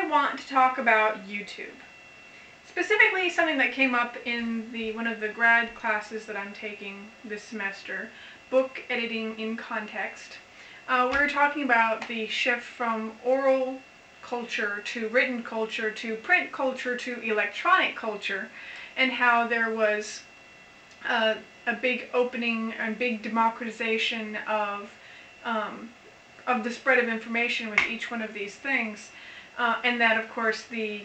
I want to talk about YouTube. Specifically, something that came up in one of the grad classes that I'm taking this semester, book editing in context. We're talking about the shift from oral culture to written culture to print culture to electronic culture, and how there was a big opening and big democratization of the spread of information with each one of these things, and that, of course, the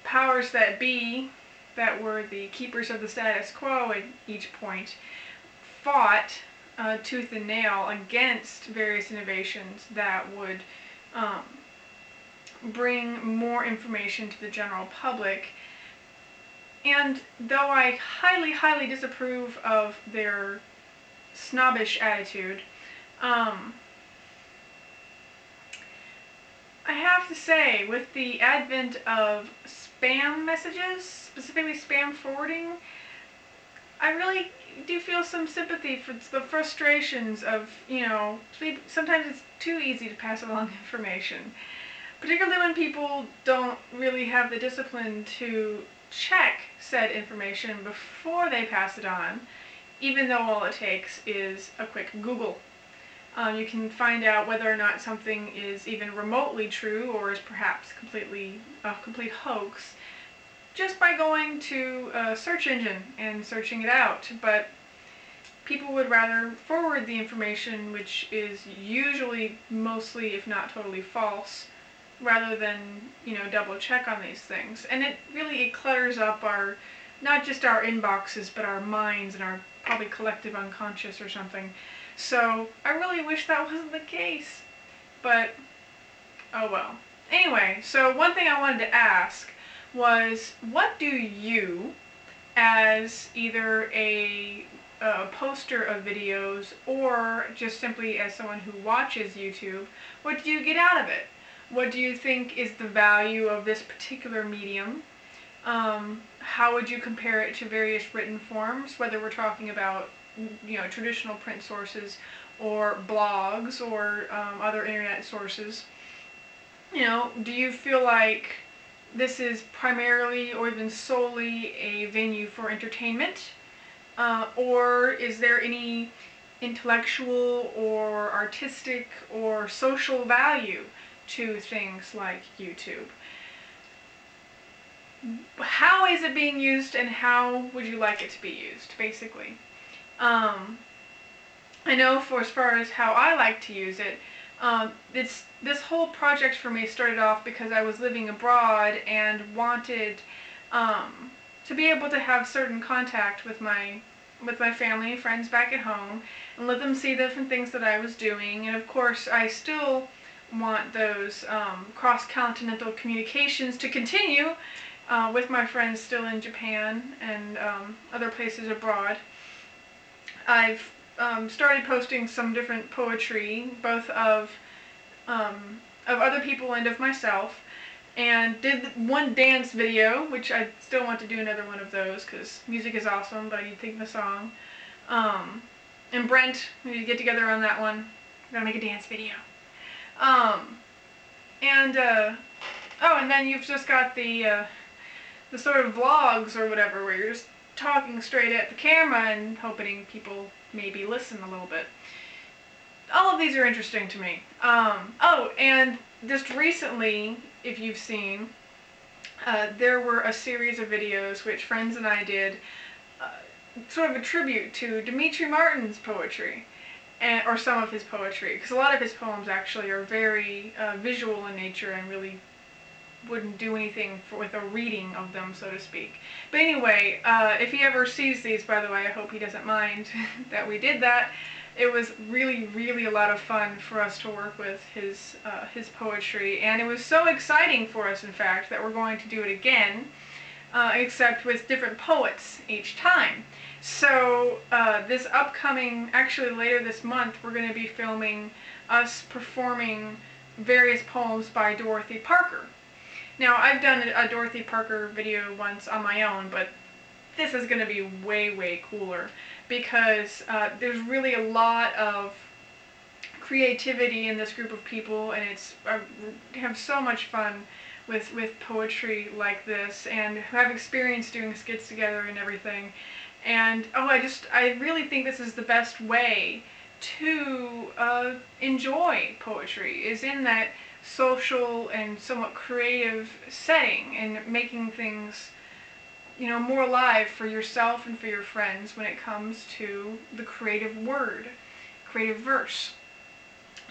powers that be, that were the keepers of the status quo at each point, fought tooth and nail against various innovations that would bring more information to the general public. And though I highly, highly disapprove of their snobbish attitude, I have to say, with the advent of spam messages, specifically spam forwarding, I really do feel some sympathy for the frustrations of, sometimes it's too easy to pass along information. Particularly when people don't really have the discipline to check said information before they pass it on, even though all it takes is a quick Google. You can find out whether or not something is even remotely true or is perhaps a complete hoax just by going to a search engine and searching it out. But people would rather forward the information, which is usually mostly, if not totally, false, rather than, double check on these things. And it clutters up not just our inboxes, but our minds and our probably collective unconscious or something. So I really wish that wasn't the case, but oh well. Anyway, so one thing I wanted to ask was, what do you, as either a poster of videos or just simply as someone who watches YouTube, what do you get out of it? What do you think is the value of this particular medium? How would you compare it to various written forms, whether we're talking about traditional print sources or blogs or other internet sources? Do you feel like this is primarily or even solely a venue for entertainment? Or is there any intellectual or artistic or social value to things like YouTube? How is it being used, and how would you like it to be used, basically? I know as far as how I like to use it, this whole project for me started off because I was living abroad and wanted to be able to have certain contact with my family and friends back at home and let them see the different things that I was doing. And of course, I still want those cross-continental communications to continue with my friends still in Japan and other places abroad. I've started posting some different poetry, both of other people and of myself, and did one dance video, which I still want to do another one of those because music is awesome, but I need to think of a song. And Brent, we need to get together on that one. We're gonna make a dance video. And then you've just got the sort of vlogs or whatever, where you're just talking straight at the camera and hoping people maybe listen a little bit. All of these are interesting to me. And just recently, if you've seen, there were a series of videos which friends and I did, sort of a tribute to Demetri Martin's poetry, or some of his poetry, because a lot of his poems actually are very visual in nature and really wouldn't do anything with a reading of them, so to speak. But anyway, if he ever sees these, by the way, I hope he doesn't mind that we did that. It was really, really a lot of fun for us to work with his poetry, and it was so exciting for us, in fact, that we're going to do it again, except with different poets each time. So this upcoming, actually later this month, we're going to be filming us performing various poems by Dorothy Parker. Now, I've done a Dorothy Parker video once on my own, but this is going to be way, way cooler because there's really a lot of creativity in this group of people, and I have so much fun with poetry like this, and have experienced doing skits together and everything. And I really think this is the best way to enjoy poetry, is in that social and somewhat creative setting, and making things, you know, more alive for yourself and for your friends when it comes to the creative word, creative verse.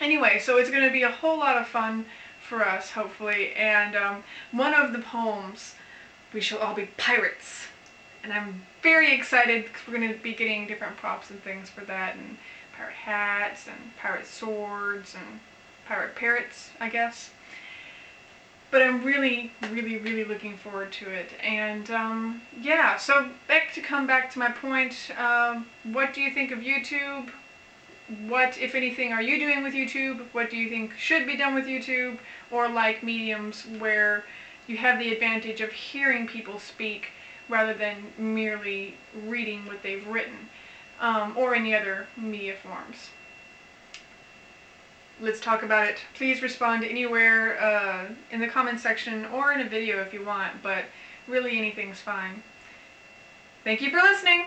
Anyway, so it's going to be a whole lot of fun for us, hopefully, and one of the poems, "We Shall All Be Pirates," and I'm very excited because we're going to be getting different props and things for that, and pirate hats, and pirate swords, and pirate parrots, I guess. But I'm really, really, really looking forward to it. And yeah, so come back to my point, what do you think of YouTube? What, if anything, are you doing with YouTube? What do you think should be done with YouTube? Or like mediums where you have the advantage of hearing people speak rather than merely reading what they've written, or any other media forms. Let's talk about it. Please respond anywhere in the comment section or in a video if you want, but really anything's fine. Thank you for listening.